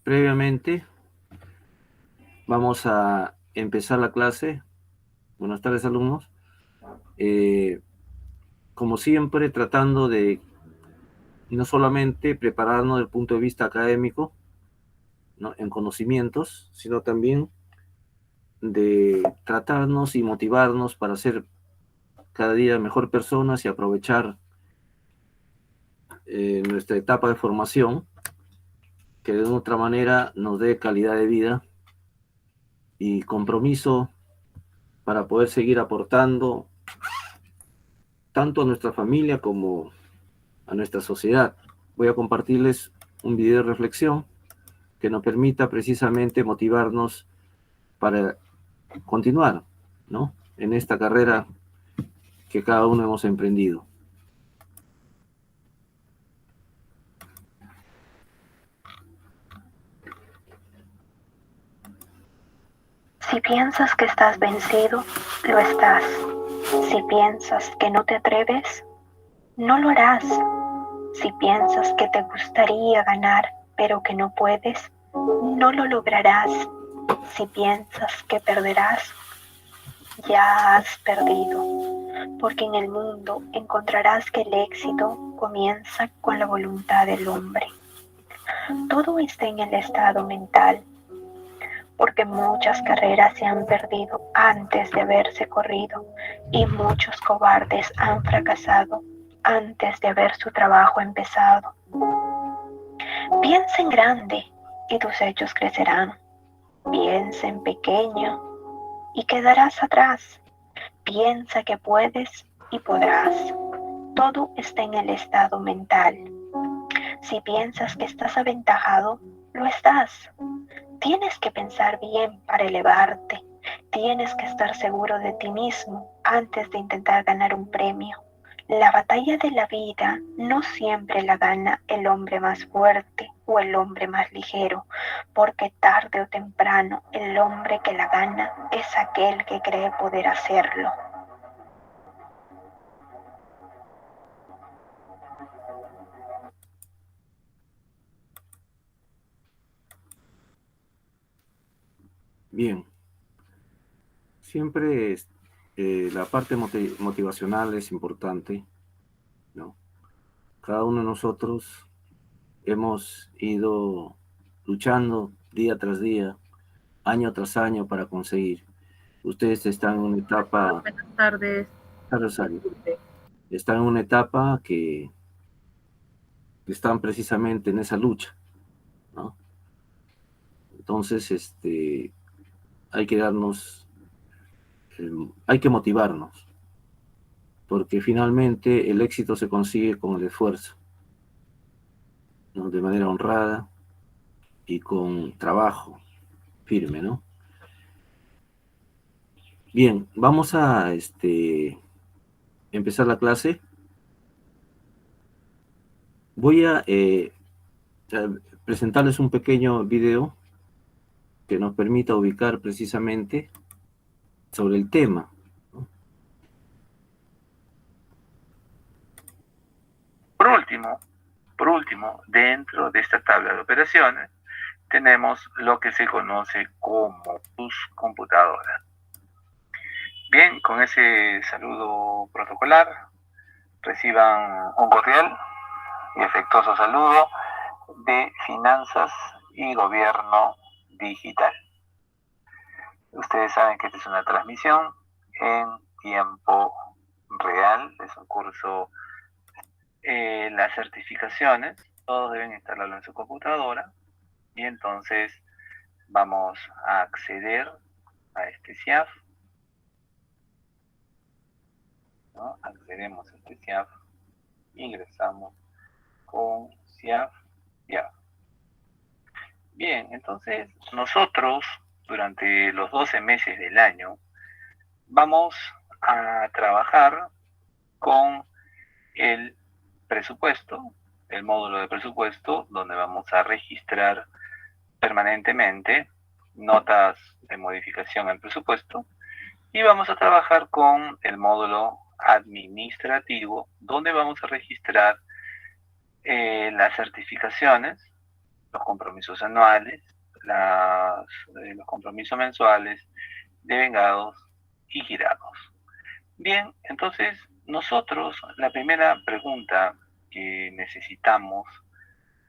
Previamente, vamos a empezar la clase. Buenas tardes, alumnos. Como siempre, tratando de no solamente prepararnos desde el punto de vista académico, ¿no?, en conocimientos, sino también de tratarnos y motivarnos para ser cada día mejor personas y aprovechar nuestra etapa de formación, que de otra manera nos dé calidad de vida y compromiso para poder seguir aportando tanto a nuestra familia como a nuestra sociedad. Voy a compartirles un video de reflexión que nos permita precisamente motivarnos para continuar, ¿no?, en esta carrera que cada uno hemos emprendido. Si piensas que estás vencido, lo estás. Si piensas que no te atreves, no lo harás. Si piensas que te gustaría ganar, pero que no puedes, no lo lograrás. Si piensas que perderás, ya has perdido. Porque en el mundo encontrarás que el éxito comienza con la voluntad del hombre. Todo está en el estado mental. Porque muchas carreras se han perdido antes de haberse corrido y muchos cobardes han fracasado antes de haber su trabajo empezado. Piensa en grande y tus hechos crecerán. Piensa en pequeño y quedarás atrás. Piensa que puedes y podrás. Todo está en el estado mental. Si piensas que estás aventajado, lo estás. Tienes que pensar bien para elevarte. Tienes que estar seguro de ti mismo antes de intentar ganar un premio. La batalla de la vida no siempre la gana el hombre más fuerte o el hombre más ligero, porque tarde o temprano el hombre que la gana es aquel que cree poder hacerlo. Bien, siempre la parte motivacional es importante, ¿no? Cada uno de nosotros hemos ido luchando día tras día, año tras año para conseguir. Ustedes están en una etapa, Buenas tardes. Rosario, están en una etapa que están precisamente en esa lucha, ¿no? Entonces, hay que darnos, hay que motivarnos, porque finalmente el éxito se consigue con el esfuerzo, ¿no?, de manera honrada y con trabajo firme, ¿no? Bien, vamos a empezar la clase. Voy a presentarles un pequeño video que nos permita ubicar precisamente sobre el tema, ¿no? Por último, dentro de esta tabla de operaciones, tenemos lo que se conoce como tus computadoras. Bien, con ese saludo protocolar, reciban un cordial y afectuoso saludo de Finanzas y Gobierno Digital. Ustedes saben que esta es una transmisión en tiempo real, es un curso, las certificaciones, todos deben instalarlo en su computadora y entonces vamos a acceder a este CIAF, ¿no? Accedemos a este CIAF, ingresamos con CIAF. Bien, entonces nosotros durante los 12 meses del año vamos a trabajar con el presupuesto, el módulo de presupuesto, donde vamos a registrar permanentemente notas de modificación al presupuesto, y vamos a trabajar con el módulo administrativo donde vamos a registrar las certificaciones, los compromisos anuales, los compromisos mensuales, devengados y girados. Bien, entonces nosotros, la primera pregunta que necesitamos,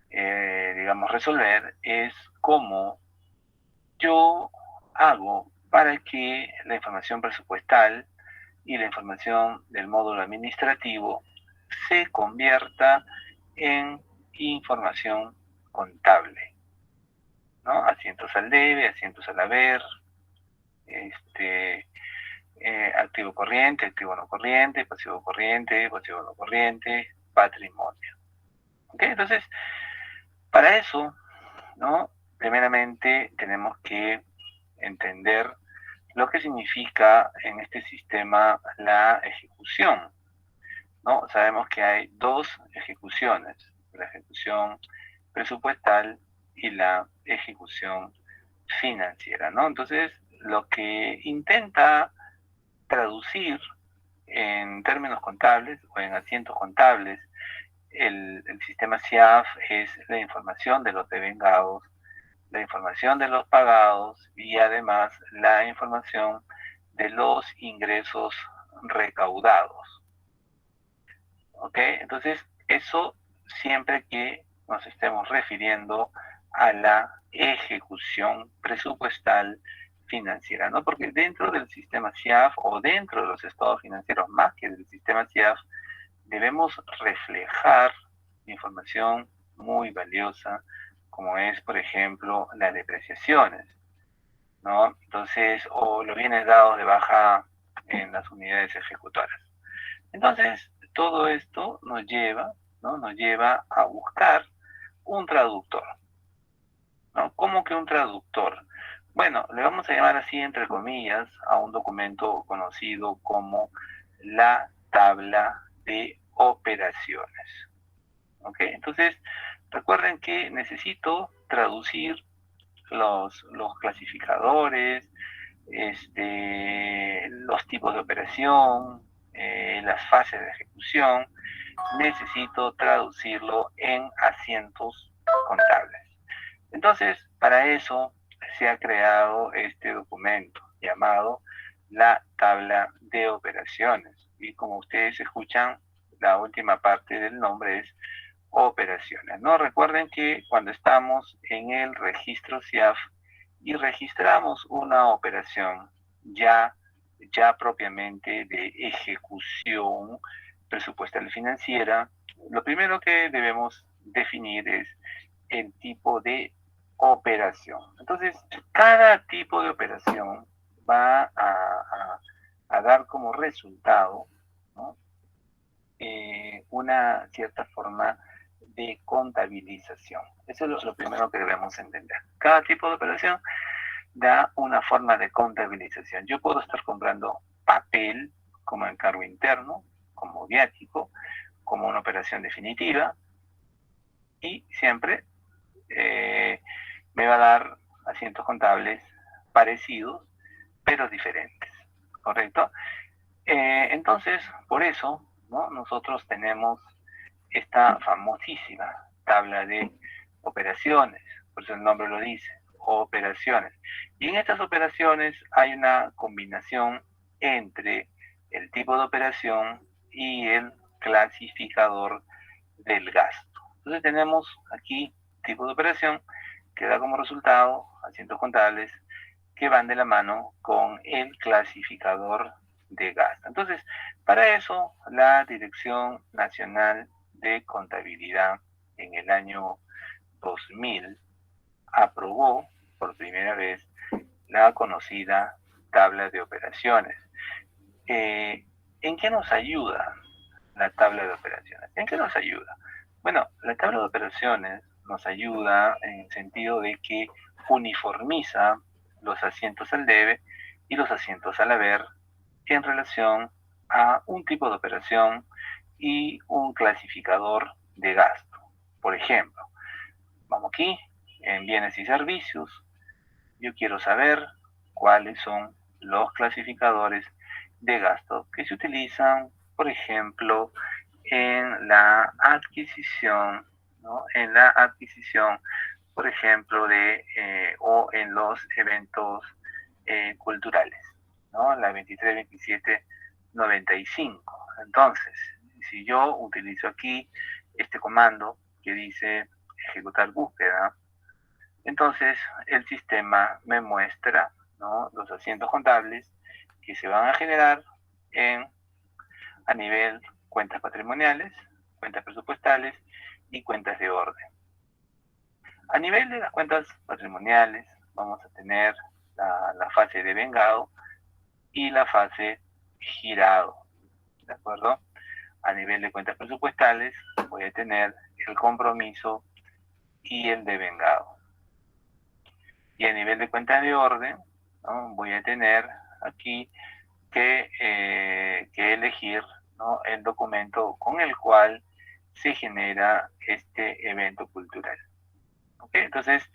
digamos, resolver es cómo yo hago para que la información presupuestal y la información del módulo administrativo se convierta en información contable, ¿no? Asientos al debe, asientos al haber, activo corriente, activo no corriente, pasivo no corriente, patrimonio. ¿Ok? Entonces, para eso, ¿no? Primeramente tenemos que entender lo que significa en este sistema la ejecución, ¿no? Sabemos que hay dos ejecuciones, la ejecución presupuestal y la ejecución financiera, ¿no? Entonces, lo que intenta traducir en términos contables o en asientos contables el sistema SIAF es la información de los devengados, la información de los pagados y además la información de los ingresos recaudados. ¿Ok? Entonces, eso siempre que nos estemos refiriendo a la ejecución presupuestal financiera, ¿no? Porque dentro del sistema SIAF o dentro de los estados financieros, más que del sistema SIAF, debemos reflejar información muy valiosa, como es, por ejemplo, las depreciaciones, ¿no? Entonces, o los bienes dados de baja en las unidades ejecutoras. Entonces, todo esto nos lleva, ¿no? Nos lleva a buscar un traductor, ¿no? ¿Cómo que un traductor? Bueno, le vamos a llamar así, entre comillas, a un documento conocido como la tabla de operaciones. ¿Ok? Entonces, recuerden que necesito traducir los clasificadores, los tipos de operación, las fases de ejecución. Necesito traducirlo en asientos contables. Entonces, para eso se ha creado este documento llamado la tabla de operaciones. Y como ustedes escuchan, la última parte del nombre es operaciones, ¿no? Recuerden que cuando estamos en el registro SIAF y registramos una operación ya propiamente de ejecución presupuestal financiera, lo primero que debemos definir es el tipo de operación. Entonces, cada tipo de operación va a dar como resultado, ¿no? Una cierta forma de contabilización. Eso es lo primero que debemos entender. Cada tipo de operación da una forma de contabilización. Yo puedo estar comprando papel como encargo interno, como viático, como una operación definitiva, y siempre me va a dar asientos contables parecidos, pero diferentes, ¿correcto? Entonces, por eso, ¿no? Nosotros tenemos esta famosísima tabla de operaciones, por eso el nombre lo dice, operaciones. Y en estas operaciones hay una combinación entre el tipo de operación y el clasificador del gasto. Entonces tenemos aquí tipo de operación que da como resultado asientos contables que van de la mano con el clasificador de gasto. Entonces, para eso, la Dirección Nacional de Contabilidad en el año 2000 aprobó por primera vez la conocida tabla de operaciones. ¿En qué nos ayuda la tabla de operaciones? ¿En qué nos ayuda? Bueno, la tabla de operaciones nos ayuda en el sentido de que uniformiza los asientos al debe y los asientos al haber en relación a un tipo de operación y un clasificador de gasto. Por ejemplo, vamos aquí, en bienes y servicios, yo quiero saber cuáles son los clasificadores de gasto que se utilizan por ejemplo, en la adquisición, ¿no? En la adquisición, por ejemplo, o en los eventos culturales, ¿no? La 23, 27, 95. Entonces, si yo utilizo aquí este comando que dice ejecutar búsqueda, entonces el sistema me muestra, ¿no?, los asientos contables que se van a generar a nivel cuentas patrimoniales, cuentas presupuestales y cuentas de orden. A nivel de las cuentas patrimoniales vamos a tener la fase de vengado y la fase girado, ¿de acuerdo? A nivel de cuentas presupuestales voy a tener el compromiso y el devengado. Y a nivel de cuentas de orden, ¿no?, voy a tener aquí que elegir, ¿no?, el documento con el cual se genera este evento cultural. ¿Okay? Entonces,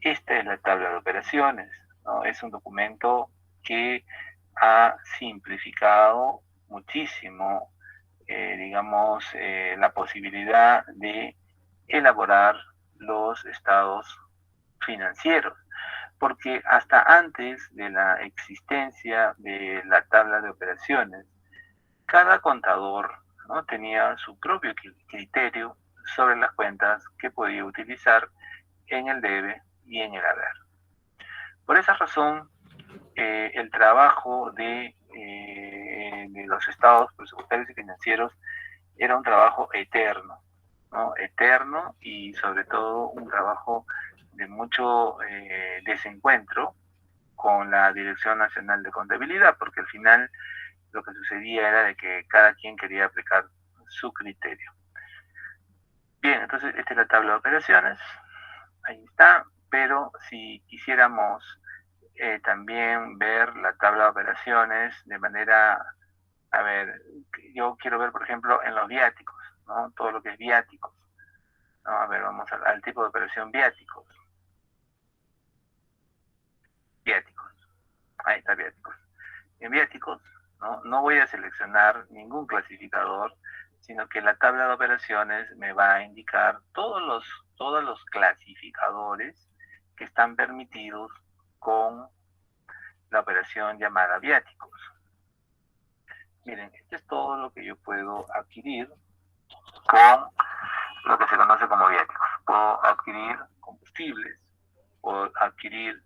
esta es la tabla de operaciones, ¿no? Es un documento que ha simplificado muchísimo, digamos, la posibilidad de elaborar los estados financieros, porque hasta antes de la existencia de la tabla de operaciones, cada contador, ¿no?, tenía su propio criterio sobre las cuentas que podía utilizar en el debe y en el haber. Por esa razón, el trabajo de los estados presupuestarios y financieros era un trabajo eterno, ¿no? Eterno, y sobre todo un trabajo de mucho desencuentro con la Dirección Nacional de Contabilidad, porque al final lo que sucedía era de que cada quien quería aplicar su criterio. Bien, entonces esta es la tabla de operaciones, ahí está, pero si quisiéramos también ver la tabla de operaciones de manera, a ver, yo quiero ver, por ejemplo, en los viáticos, ¿no? Todo lo que es viáticos, ¿no? A ver, vamos al tipo de operación viáticos. Viáticos, ahí está viáticos. En viáticos, no voy a seleccionar ningún clasificador, sino que la tabla de operaciones me va a indicar todos los clasificadores que están permitidos con la operación llamada viáticos. Miren, esto es todo lo que yo puedo adquirir con lo que se conoce como viáticos. Puedo adquirir combustibles, puedo adquirir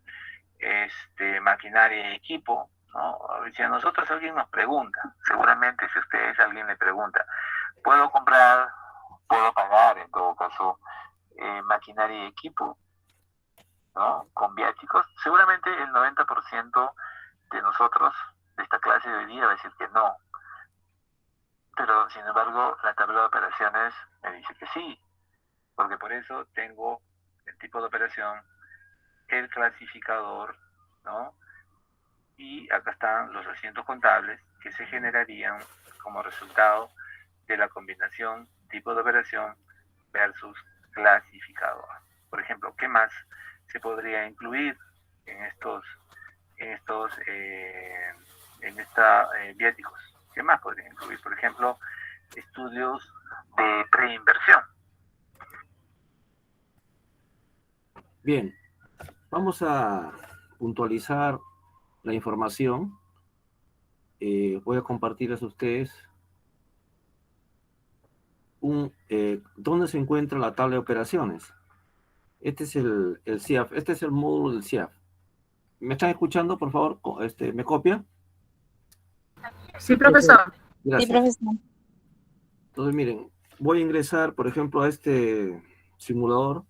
maquinaria y equipo, ¿no? Si a nosotros alguien nos pregunta, seguramente si a ustedes alguien le pregunta, ¿puedo comprar, puedo pagar en todo caso maquinaria y equipo, ¿no?, con viáticos? Seguramente el 90% de nosotros de esta clase de hoy día va a decir que no. Pero sin embargo la tabla de operaciones me dice que sí, porque por eso tengo el tipo de operación, el clasificador, ¿no? Y acá están los asientos contables que se generarían como resultado de la combinación tipo de operación versus clasificador. Por ejemplo, ¿qué más se podría incluir en estos viáticos? ¿Qué más podría incluir? Por ejemplo, estudios de preinversión. Bien, vamos a puntualizar la información. Voy a compartirles a ustedes dónde se encuentra la tabla de operaciones. Este es el CIAF, este es el módulo del CIAF. ¿Me están escuchando, por favor? ¿Me copia? Sí, profesor. Gracias. Sí, profesor. Entonces, miren, voy a ingresar, por ejemplo, a este simulador.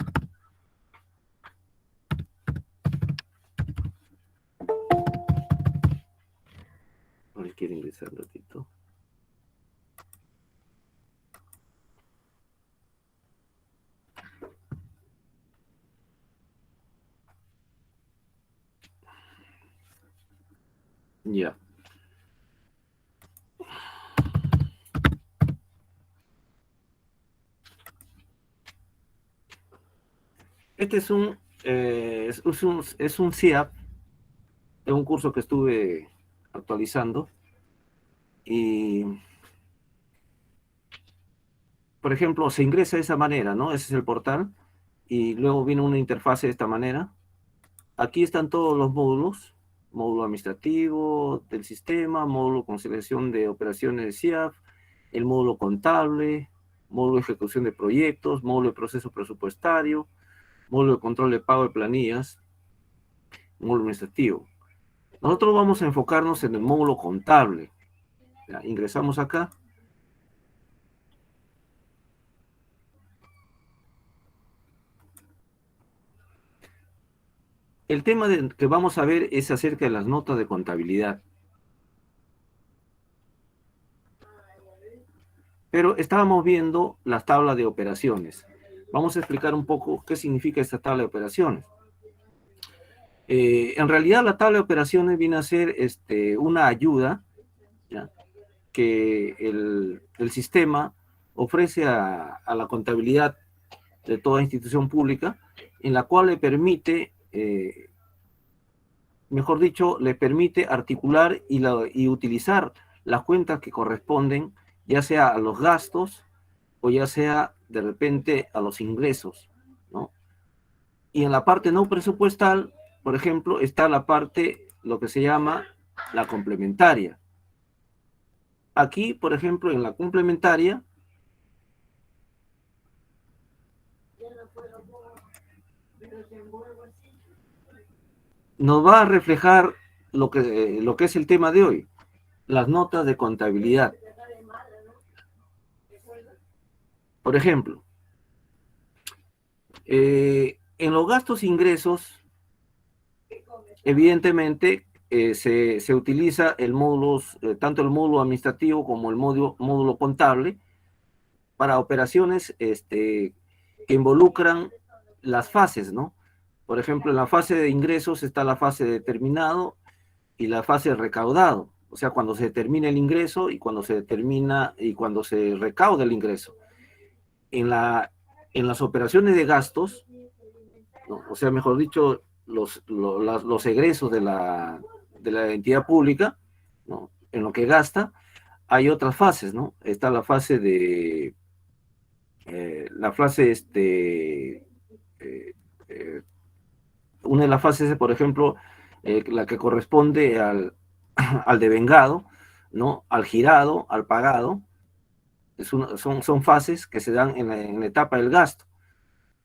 No les quiero ingresar un ratito. Ya. Este es un CIAP, es un curso que estuve actualizando, y por ejemplo, se ingresa de esa manera, ¿no? Ese es el portal, y luego viene una interfase de esta manera. Aquí están todos los módulos, módulo administrativo del sistema, módulo conciliación de operaciones de CIAF, el módulo contable, módulo de ejecución de proyectos, módulo de proceso presupuestario, módulo de control de pago de planillas, módulo administrativo. Nosotros vamos a enfocarnos en el módulo contable. Ya, ingresamos acá. El tema que vamos a ver es acerca de las notas de contabilidad. Pero estábamos viendo las tablas de operaciones. Vamos a explicar un poco qué significa esta tabla de operaciones. En realidad la tabla de operaciones viene a ser una ayuda, ¿ya?, que el sistema ofrece a la contabilidad de toda institución pública, en la cual le permite, mejor dicho, le permite articular y utilizar las cuentas que corresponden, ya sea a los gastos o ya sea de repente a los ingresos, ¿no? Y en la parte no presupuestal, por ejemplo, está la parte, lo que se llama la complementaria. Aquí, por ejemplo, en la complementaria, nos va a reflejar lo que es el tema de hoy, las notas de contabilidad. Por ejemplo, en los gastos e ingresos, evidentemente, se utiliza el módulo, tanto el módulo administrativo como el módulo contable para operaciones que involucran las fases, ¿no? Por ejemplo, en la fase de ingresos está la fase de determinado y la fase de recaudado. O sea, cuando se determina el ingreso y cuando se recauda el ingreso. En las operaciones de gastos, ¿no?, o sea, mejor dicho, los egresos de la entidad pública, ¿no?, en lo que gasta, hay otras fases, ¿no? Está la fase de, una de las fases, por ejemplo, la que corresponde al devengado, ¿no?, al girado, al pagado. Son fases que se dan en la etapa del gasto.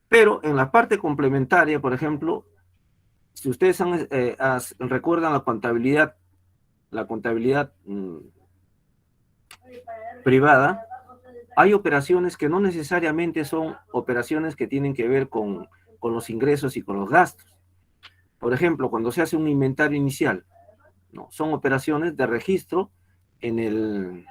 Pero en la parte complementaria, por ejemplo, si ustedes recuerdan la contabilidad privada, hay operaciones que no necesariamente son operaciones que tienen que ver con los ingresos y con los gastos. Por ejemplo, cuando se hace un inventario inicial, ¿no?, son operaciones de registro en el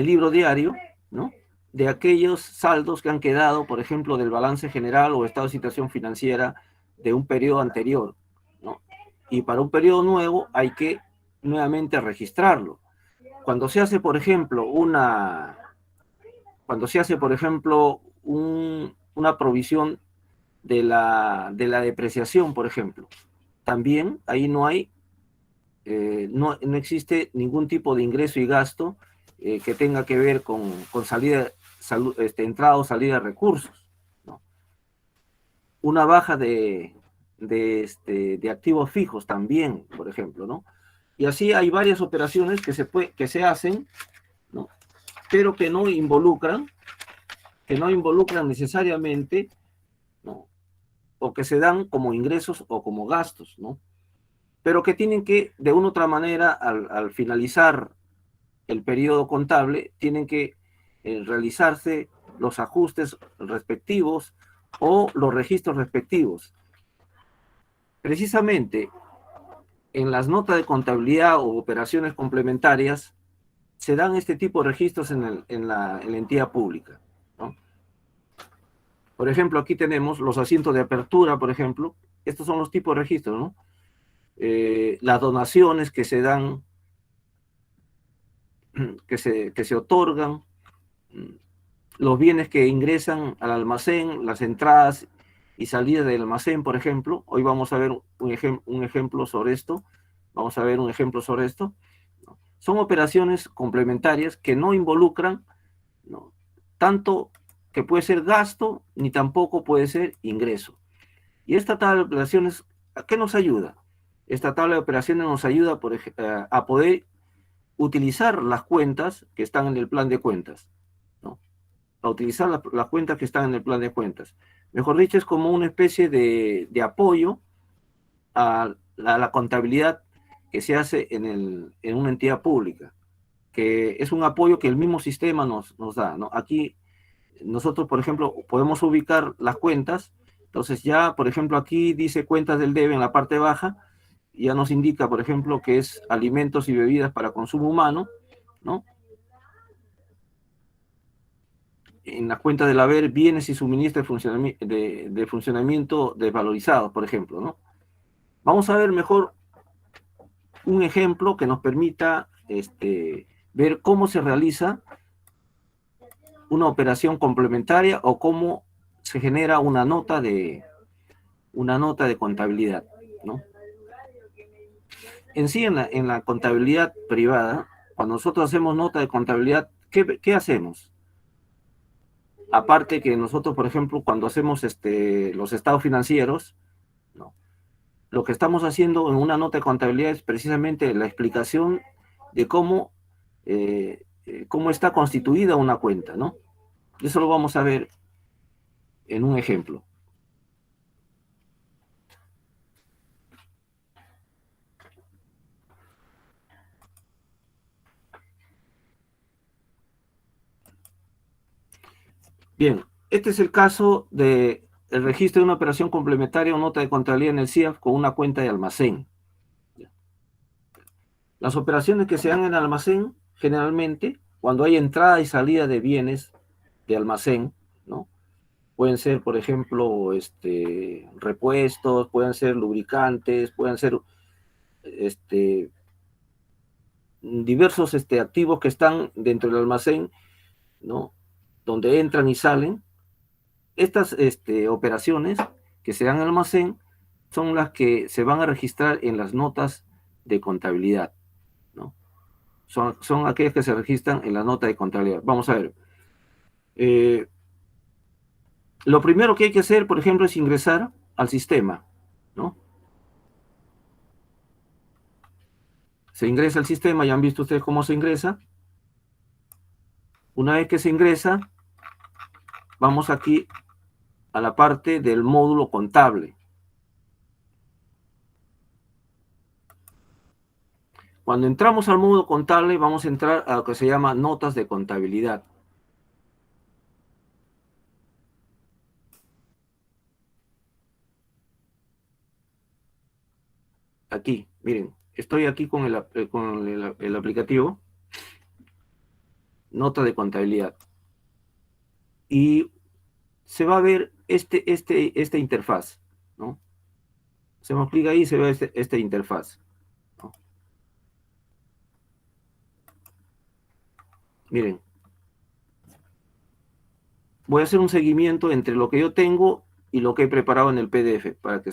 libro diario, ¿no?, de aquellos saldos que han quedado, por ejemplo, del balance general o estado de situación financiera de un periodo anterior, ¿no? Y para un periodo nuevo hay que nuevamente registrarlo. Cuando se hace, por ejemplo, una provisión de la depreciación, por ejemplo, también ahí no existe ningún tipo de ingreso y gasto que tenga que ver con entrada o salida de recursos, ¿no? Una baja de activos fijos también, por ejemplo, ¿no? Y así hay varias operaciones que se hacen, ¿no?, pero que no involucran necesariamente, ¿no?, o que se dan como ingresos o como gastos, ¿no?, pero que tienen que, de una u otra manera, al finalizar el periodo contable, tienen que realizarse los ajustes respectivos o los registros respectivos. Precisamente, en las notas de contabilidad o operaciones complementarias, se dan este tipo de registros en la entidad pública, ¿no? Por ejemplo, aquí tenemos los asientos de apertura, por ejemplo. Estos son los tipos de registros, ¿no? Las donaciones que se dan, que se otorgan, los bienes que ingresan al almacén, las entradas y salidas del almacén, por ejemplo. Hoy vamos a ver un ejemplo sobre esto. Son operaciones complementarias que no involucran, ¿no?, tanto que puede ser gasto, ni tampoco puede ser ingreso. Y esta tabla de operaciones, ¿a qué nos ayuda? Esta tabla de operaciones nos ayuda a poder utilizar las cuentas que están en el plan de cuentas, ¿no? A utilizar las cuentas que están en el plan de cuentas. Mejor dicho, es como una especie de apoyo a la contabilidad que se hace en una entidad pública, que es un apoyo que el mismo sistema nos da, ¿no? Aquí nosotros, por ejemplo, podemos ubicar las cuentas. Entonces ya, por ejemplo, aquí dice cuentas del debe en la parte baja, ya nos indica, por ejemplo, que es alimentos y bebidas para consumo humano, ¿no? En la cuenta del haber, bienes y suministros de funcionamiento desvalorizados, por ejemplo, ¿no? Vamos a ver mejor un ejemplo que nos permita ver cómo se realiza una operación complementaria o cómo se genera una nota de contabilidad, ¿no? En sí, en la contabilidad privada, cuando nosotros hacemos nota de contabilidad, ¿qué hacemos? Aparte que nosotros, por ejemplo, cuando hacemos los estados financieros, ¿no?, lo que estamos haciendo en una nota de contabilidad es precisamente la explicación de cómo está constituida una cuenta, ¿no? Eso lo vamos a ver en un ejemplo. Bien, este es el caso del registro de una operación complementaria o nota de contabilidad en el CIAF con una cuenta de almacén. Las operaciones que se dan en el almacén, generalmente, cuando hay entrada y salida de bienes de almacén, ¿no? Pueden ser, por ejemplo, repuestos, pueden ser lubricantes, pueden ser diversos activos que están dentro del almacén, ¿no?, donde entran y salen. Estas operaciones que se dan en el almacén son las que se van a registrar en las notas de contabilidad, ¿no? Son aquellas que se registran en la nota de contabilidad. Vamos a ver. Lo primero que hay que hacer, por ejemplo, es ingresar al sistema, ¿no? Se ingresa al sistema, ya han visto ustedes cómo se ingresa. Una vez que se ingresa, vamos aquí a la parte del módulo contable. Cuando entramos al módulo contable, vamos a entrar a lo que se llama notas de contabilidad. Aquí, miren, estoy aquí con el aplicativo, nota de contabilidad. Y se va a ver esta interfaz, ¿no? Se me clic ahí y se ve esta interfaz, ¿no? Miren, voy a hacer un seguimiento entre lo que yo tengo y lo que he preparado en el PDF para que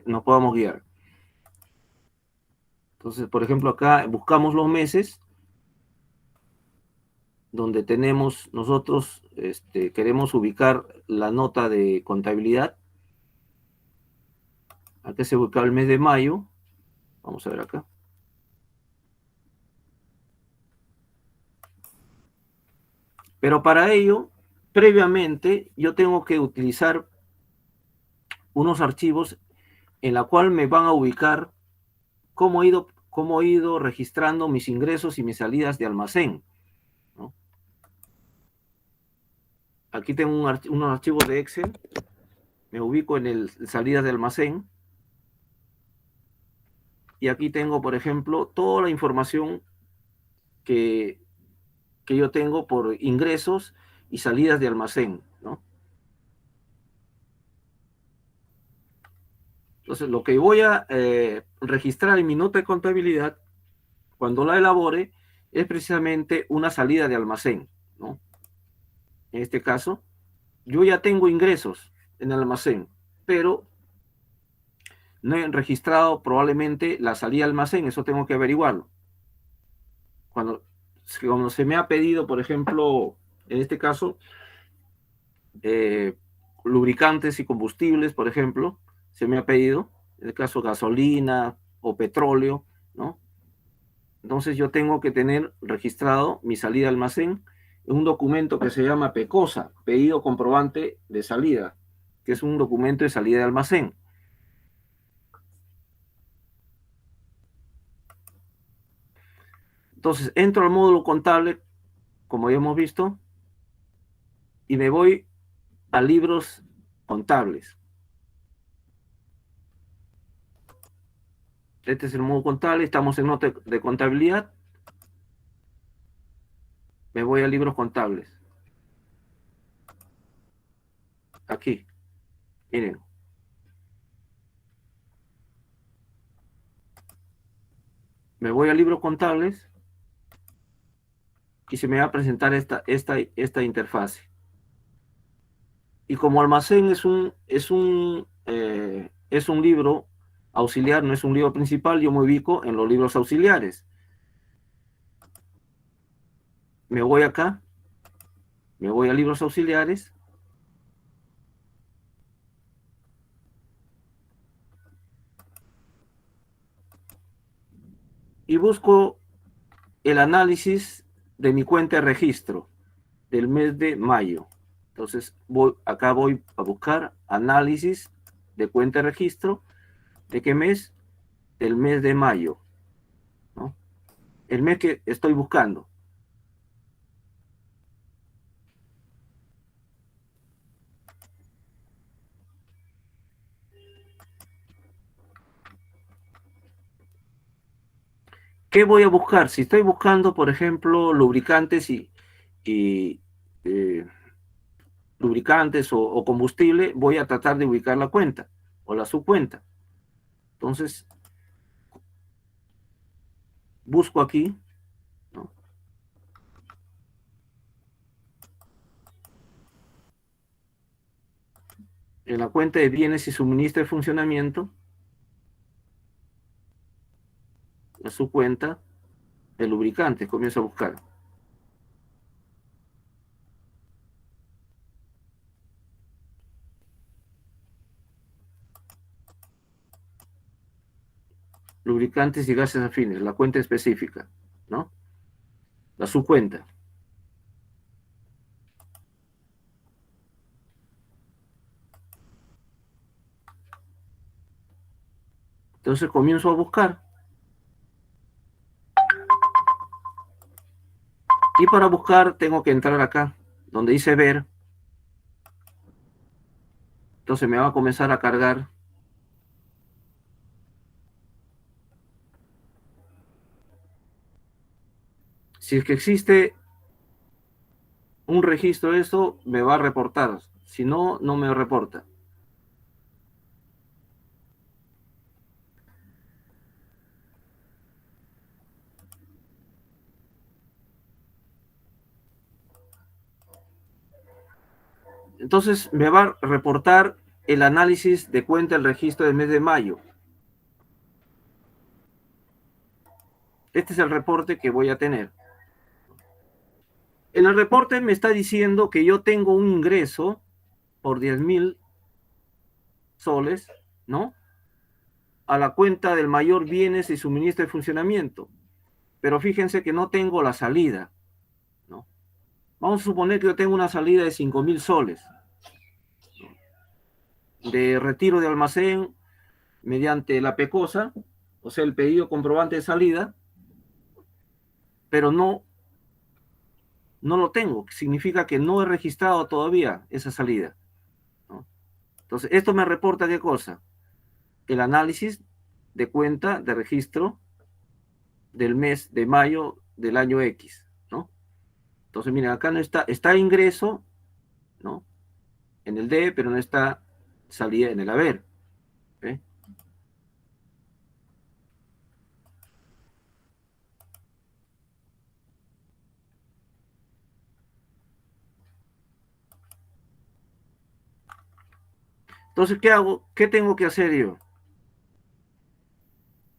nos podamos guiar. Entonces, por ejemplo, acá buscamos los meses donde tenemos nosotros, queremos ubicar la nota de contabilidad. Acá se busca el mes de mayo. Vamos a ver acá. Pero para ello, previamente, yo tengo que utilizar unos archivos en la cual me van a ubicar cómo he ido registrando mis ingresos y mis salidas de almacén, ¿no? Aquí tengo unos archivos de Excel. Me ubico en el salidas de almacén. Y aquí tengo, por ejemplo, toda la información que yo tengo por ingresos y salidas de almacén, ¿no? Entonces, lo que voy a registrar en mi nota de contabilidad, cuando la elabore, es precisamente una salida de almacén, ¿no? En este caso, yo ya tengo ingresos en el almacén, pero no he registrado probablemente la salida de almacén, eso tengo que averiguarlo. cuando se me ha pedido, por ejemplo, en este caso, lubricantes y combustibles, por ejemplo, se me ha pedido, en el caso gasolina o petróleo, ¿no? Entonces yo tengo que tener registrado mi salida de almacén en un documento que se llama PECOSA, pedido comprobante de salida, que es un documento de salida de almacén. Entonces entro al módulo contable, como ya hemos visto, y me voy a libros contables. Este es el módulo contable, estamos en nota de contabilidad. Me voy a libros contables. Aquí, miren. Me voy a libros contables y se me va a presentar esta interfase. Y como almacén es un libro auxiliar, no es un libro principal, yo me ubico en los libros auxiliares. Me voy acá, me voy a libros auxiliares. Y busco el análisis de mi cuenta de registro del mes de mayo. Entonces, acá voy a buscar análisis de cuenta de registro. ¿De qué mes? Del mes de mayo, ¿no? El mes que estoy buscando. ¿Qué voy a buscar? Si estoy buscando, por ejemplo, lubricantes y lubricantes o combustible, voy a tratar de ubicar la cuenta o la subcuenta. Entonces, busco aquí, ¿no? En la cuenta de bienes y suministro de funcionamiento, la subcuenta de lubricantes, comienzo a buscar. Lubricantes y gases afines, la cuenta específica, ¿no? La subcuenta. Entonces comienzo a buscar. Y para buscar tengo que entrar acá, donde dice ver. Entonces me va a comenzar a cargar. Si es que existe un registro de esto, me va a reportar. Si no, no me reporta. Entonces me va a reportar el análisis de cuenta del registro del mes de mayo. Este es el reporte que voy a tener. En el reporte me está diciendo que yo tengo un ingreso por 10.000 soles, ¿no? A la cuenta del mayor bienes y suministro de funcionamiento. Pero fíjense que no tengo la salida, ¿no? Vamos a suponer que yo tengo una salida de 5.000 soles, ¿no? De retiro de almacén mediante la PECOSA, o sea, el pedido comprobante de salida, pero no lo tengo. Significa que no he registrado todavía esa salida, ¿no? Entonces, esto me reporta ¿qué cosa? El análisis de cuenta de registro del mes de mayo del año X, ¿no? Entonces, miren, acá no está ingreso, ¿no? En el D, pero no está salida en el haber. ¿Okay? Entonces, ¿qué hago? ¿Qué tengo que hacer yo?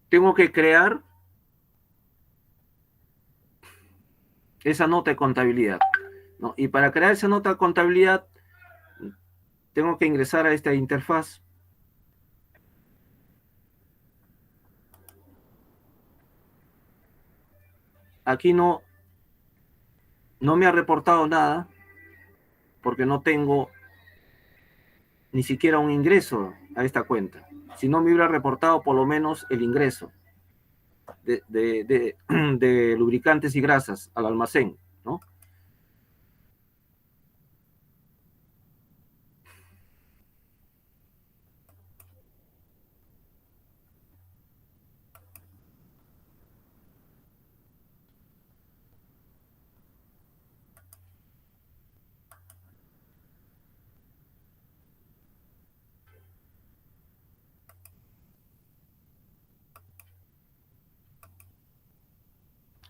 Tengo que crear esa nota de contabilidad, ¿no? Y para crear esa nota de contabilidad, tengo que ingresar a esta interfaz. Aquí no me ha reportado nada, porque no tengo ni siquiera un ingreso a esta cuenta. Si no me hubiera reportado por lo menos el ingreso de lubricantes y grasas al almacén, ¿no?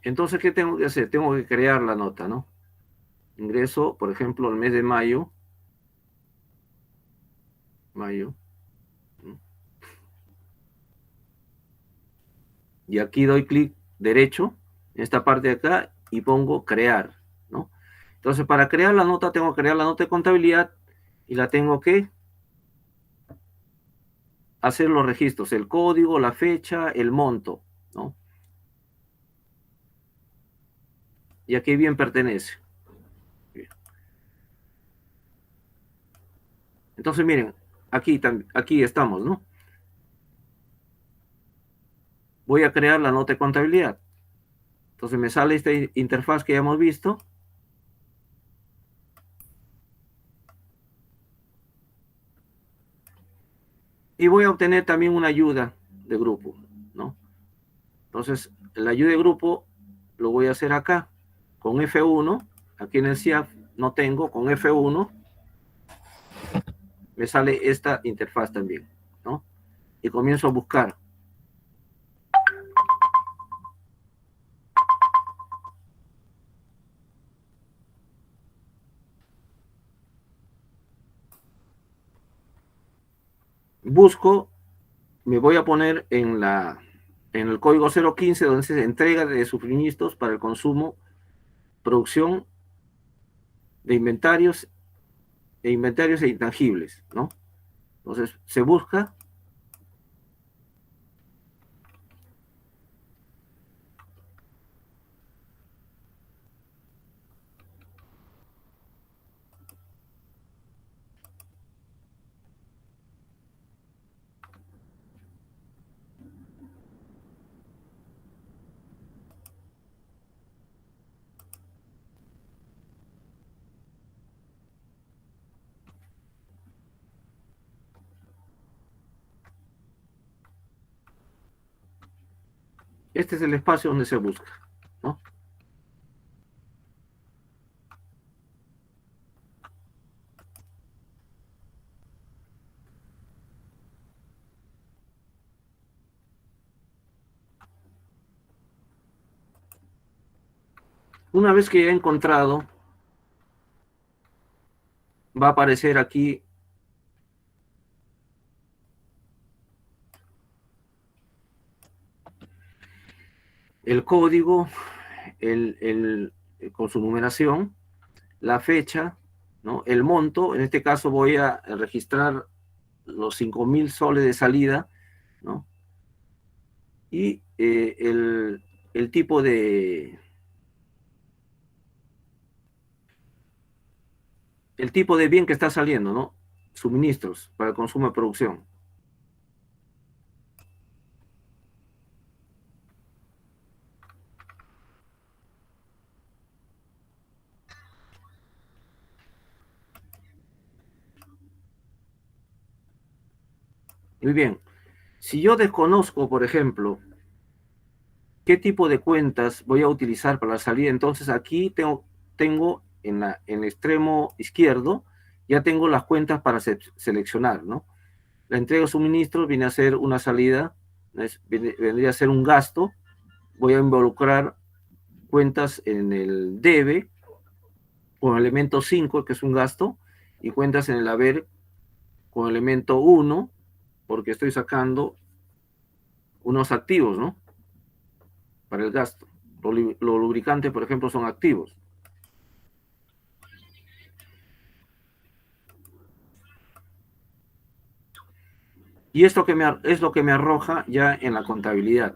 Entonces, ¿qué tengo que hacer? Tengo que crear la nota, ¿no? Ingreso, por ejemplo, el mes de mayo. Mayo. ¿No? Y aquí doy clic derecho, en esta parte de acá, y pongo crear, ¿no? Entonces, para crear la nota, tengo que crear la nota de contabilidad y la tengo que hacer los registros, el código, la fecha, el monto, ¿no? Y aquí bien pertenece. Entonces, miren, aquí estamos, ¿no? Voy a crear la nota de contabilidad. Entonces me sale esta interfaz que ya hemos visto. Y voy a obtener también una ayuda de grupo, ¿no? Entonces, la ayuda de grupo lo voy a hacer acá, con F1. Aquí en el CIAF no tengo, con F1 me sale esta interfaz también, ¿no? Y comienzo a buscar. Busco, me voy a poner en el código 015, donde se entrega de suministros para el consumo, producción de inventarios e intangibles, ¿no? Entonces se busca. Este es el espacio donde se busca, ¿no? Una vez que ya he encontrado, va a aparecer aquí el código, con su numeración, la fecha, ¿no? El monto. En este caso voy a registrar los 5.000 soles de salida, ¿no? Y el tipo de bien que está saliendo, ¿no? Suministros para el consumo de producción. Muy bien. Si yo desconozco, por ejemplo, qué tipo de cuentas voy a utilizar para la salida, entonces aquí tengo en el extremo izquierdo, ya tengo las cuentas para seleccionar, ¿no? La entrega de suministros viene a ser una salida, vendría a ser un gasto. Voy a involucrar cuentas en el debe con el elemento 5, que es un gasto, y cuentas en el haber con el elemento 1, porque estoy sacando unos activos, ¿no? Para el gasto. Los lubricantes, por ejemplo, son activos. Y esto es lo que me arroja ya en la contabilidad.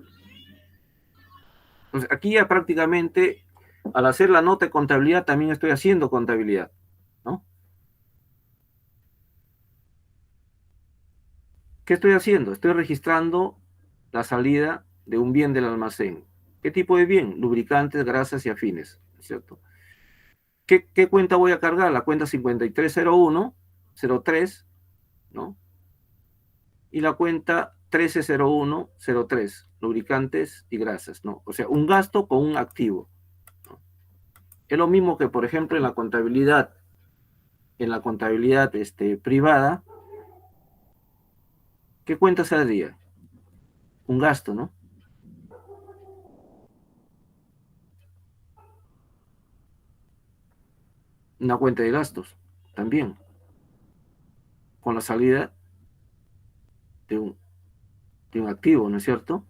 Entonces, aquí ya prácticamente, al hacer la nota de contabilidad, también estoy haciendo contabilidad, ¿no? ¿Qué estoy haciendo? Estoy registrando la salida de un bien del almacén. ¿Qué tipo de bien? Lubricantes, grasas y afines, ¿cierto? ¿Qué cuenta voy a cargar? La cuenta 530103, ¿no? Y la cuenta 130103, lubricantes y grasas, ¿no? O sea, un gasto con un activo, ¿no? Es lo mismo que, por ejemplo, en la contabilidad privada, ¿qué cuenta saldría? Un gasto, ¿no? Una cuenta de gastos, también, con la salida de un activo, ¿no es cierto?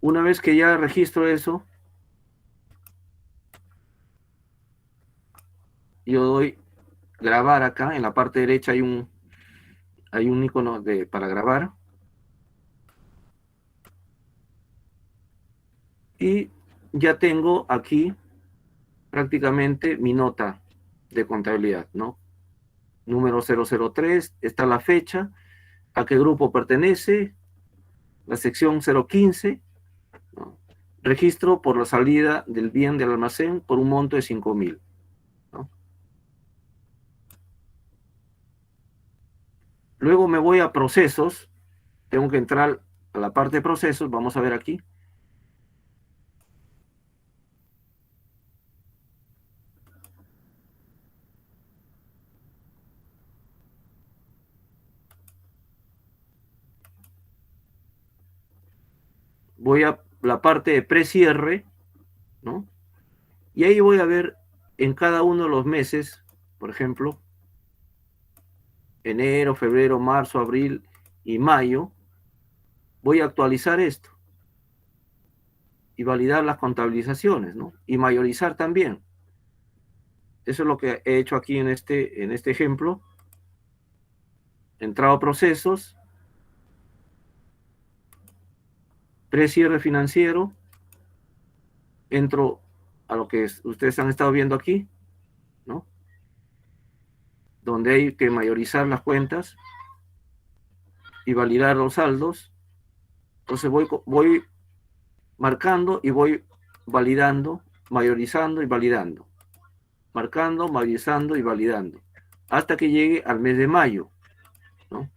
Una vez que ya registro eso, yo doy grabar acá, en la parte derecha hay un icono para grabar, y ya tengo aquí prácticamente mi nota de contabilidad, ¿no? Número 003, está la fecha, a qué grupo pertenece, la sección 015, ¿no? Registro por la salida del bien del almacén por un monto de 5.000, ¿no? Luego me voy a procesos, tengo que entrar a la parte de procesos, vamos a ver aquí. Voy a la parte de precierre, ¿no? Y ahí voy a ver en cada uno de los meses, por ejemplo, enero, febrero, marzo, abril y mayo, voy a actualizar esto y validar las contabilizaciones, ¿no? Y mayorizar también. Eso es lo que he hecho aquí en este ejemplo. Entrado a procesos, precierre financiero, entro a lo que ustedes han estado viendo aquí, ¿no? Donde hay que mayorizar las cuentas y validar los saldos. Entonces voy marcando y voy validando, mayorizando y validando. Marcando, mayorizando y validando. Hasta que llegue al mes de mayo, ¿no?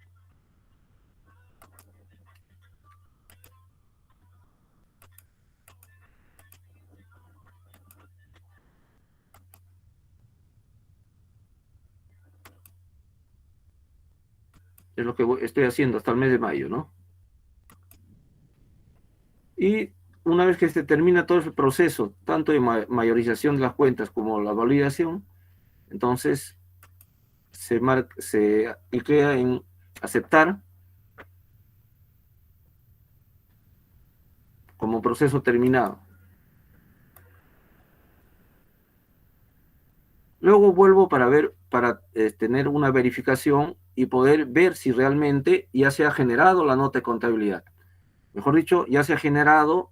Es lo que estoy haciendo hasta el mes de mayo, ¿no? Y una vez que se termina todo el proceso, tanto de mayorización de las cuentas como la validación, entonces se clicea en aceptar como proceso terminado. Luego vuelvo para tener una verificación y poder ver si realmente ya se ha generado la nota de contabilidad. Mejor dicho, ya se ha generado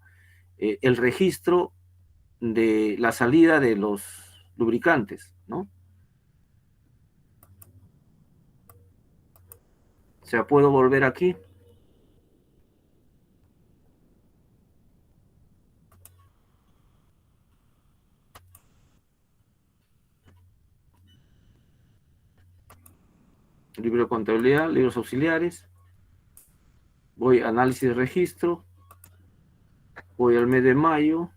el registro de la salida de los lubricantes, ¿no? O sea, puedo volver aquí. Libro de contabilidad, libros auxiliares. Voy a análisis de registro. Voy al mes de mayo.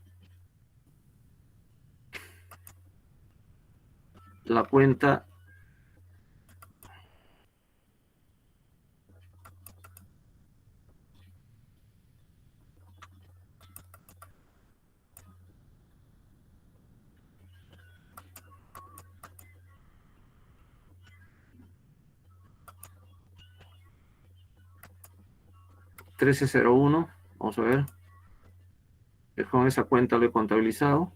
La cuenta 1301, vamos a ver. Con esa cuenta lo he contabilizado.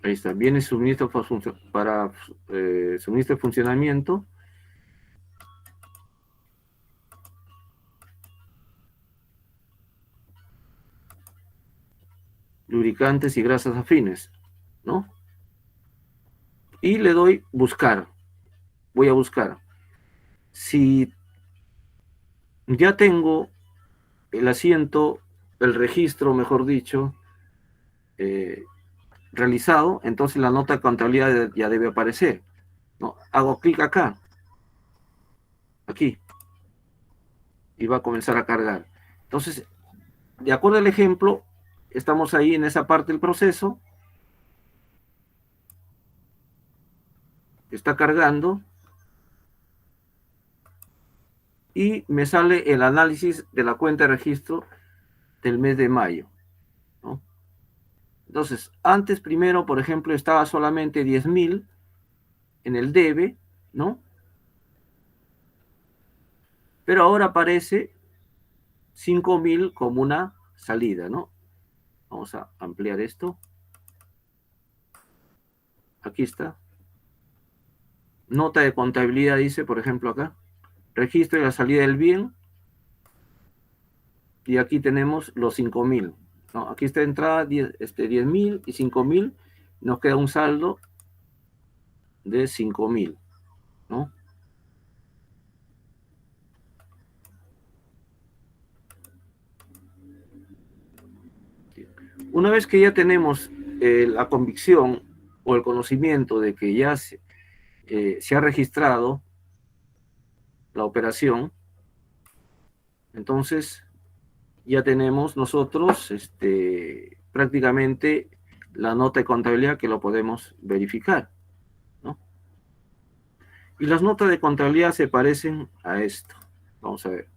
Ahí está, viene suministro para suministro de funcionamiento. Lubricantes y grasas afines, ¿no? Y le doy buscar. Voy a buscar. Si ya tengo el asiento, el registro, mejor dicho, realizado, entonces la nota de contabilidad ya debe aparecer, ¿no? Hago clic acá, aquí, y va a comenzar a cargar. Entonces, de acuerdo al ejemplo, estamos ahí en esa parte del proceso, está cargando, y me sale el análisis de la cuenta de registro del mes de mayo, ¿no? Entonces, antes primero, por ejemplo, estaba solamente 10.000 en el debe, ¿no? Pero ahora aparece 5.000 como una salida, ¿no? Vamos a ampliar esto. Aquí está. Nota de contabilidad dice, por ejemplo, acá. Registro de la salida del bien. Y aquí tenemos los 5.000, ¿no? Aquí está entrada 10.000 y 5.000. Nos queda un saldo de 5.000, ¿no? Una vez que ya tenemos la convicción o el conocimiento de que ya se ha registrado la operación, entonces ya tenemos nosotros prácticamente la nota de contabilidad que lo podemos verificar, ¿no? Y las notas de contabilidad se parecen a esto. Vamos a ver.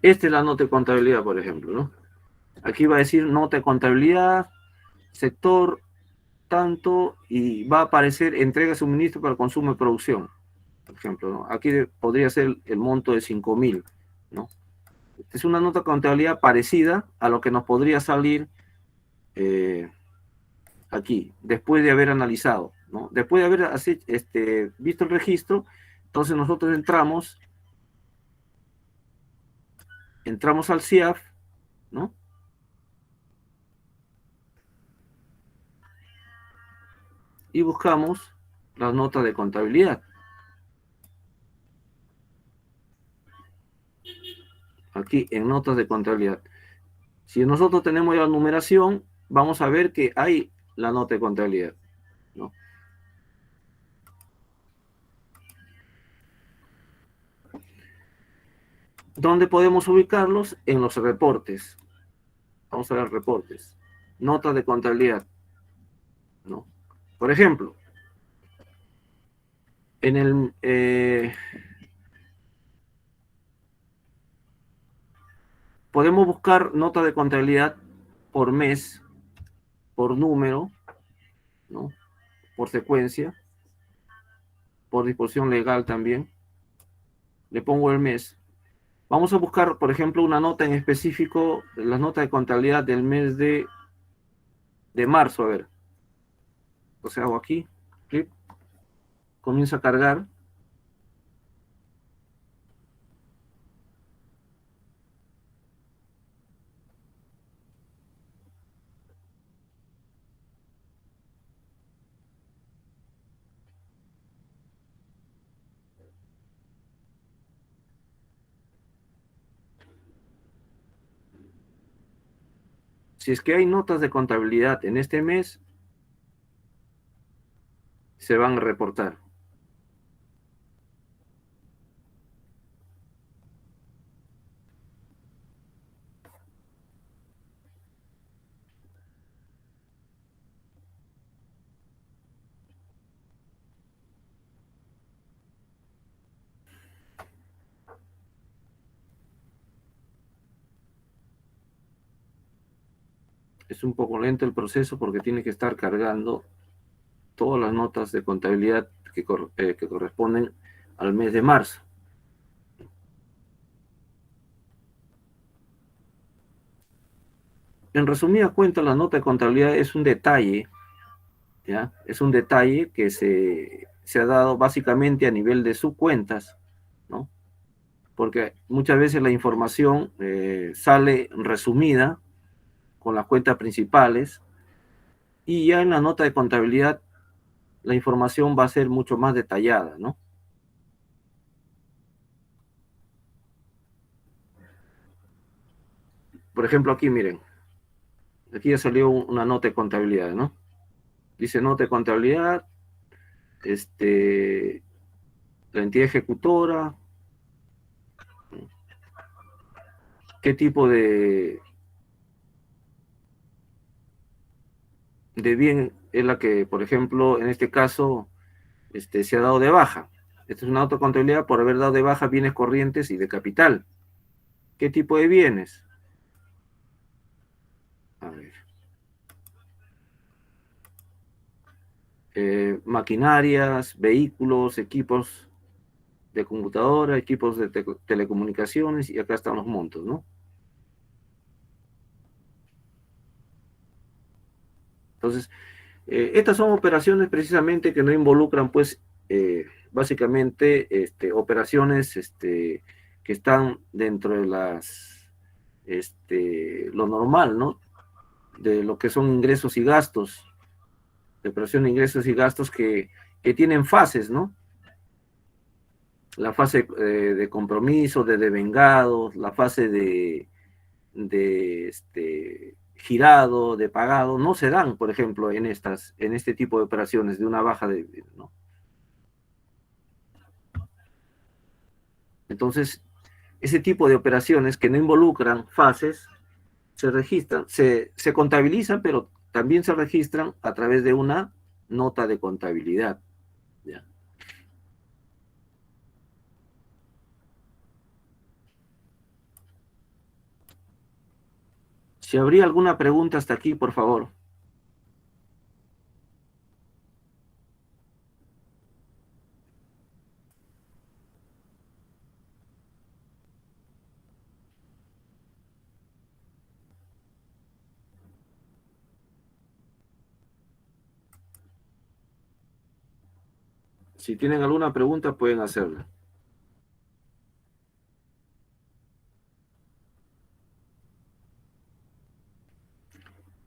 Esta es la nota de contabilidad, por ejemplo, ¿no? Aquí va a decir nota de contabilidad, sector, tanto, y va a aparecer entrega de suministro para consumo y producción, por ejemplo, ¿no? Aquí podría ser el monto de 5.000, ¿no? Es una nota de contabilidad parecida a lo que nos podría salir aquí, después de haber analizado, ¿no? Después de haber visto el registro, entonces nosotros entramos al CIAF, ¿no? Y buscamos las notas de contabilidad. Aquí en notas de contabilidad. Si nosotros tenemos ya la numeración, vamos a ver que hay la nota de contabilidad, ¿no? ¿Dónde podemos ubicarlos? En los reportes. Vamos a ver reportes. Notas de contabilidad, ¿no? Por ejemplo, en el... podemos buscar nota de contabilidad por mes, por número, ¿no? Por secuencia, por disposición legal también. Le pongo el mes. Vamos a buscar, por ejemplo, una nota en específico, la nota de contabilidad del mes de marzo, a ver. O sea, hago aquí, clic, comienza a cargar. Si es que hay notas de contabilidad en este mes, se van a reportar. Es un poco lento el proceso porque tiene que estar cargando todas las notas de contabilidad que corresponden al mes de marzo. En resumidas cuentas, la nota de contabilidad es un detalle, ¿ya? Es un detalle que se ha dado básicamente a nivel de subcuentas, ¿no? Porque muchas veces la información sale resumida con las cuentas principales y ya en la nota de contabilidad la información va a ser mucho más detallada, ¿no? Por ejemplo, aquí miren, aquí ya salió una nota de contabilidad, ¿no? Dice nota de contabilidad, la entidad ejecutora, qué tipo de bien es la que, por ejemplo, en este caso, se ha dado de baja. Esta es una nota de contabilidad por haber dado de baja bienes corrientes y de capital. ¿Qué tipo de bienes? A ver. Maquinarias, vehículos, equipos de computadora, equipos de telecomunicaciones, y acá están los montos, ¿no? Entonces, estas son operaciones precisamente que no involucran, pues, básicamente, operaciones, que están dentro de lo normal, ¿no? De lo que son ingresos y gastos, de operación de ingresos y gastos que tienen fases, ¿no? La fase de compromiso, de devengados, la fase de girado, de pagado, no se dan, por ejemplo, en este tipo de operaciones de una baja ¿no? Entonces, ese tipo de operaciones que no involucran fases se registran, se contabilizan, pero también se registran a través de una nota de contabilidad. ¿Ya? Si habría alguna pregunta hasta aquí, por favor. Si tienen alguna pregunta, pueden hacerla.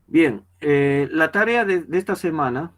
Bien, la tarea de esta semana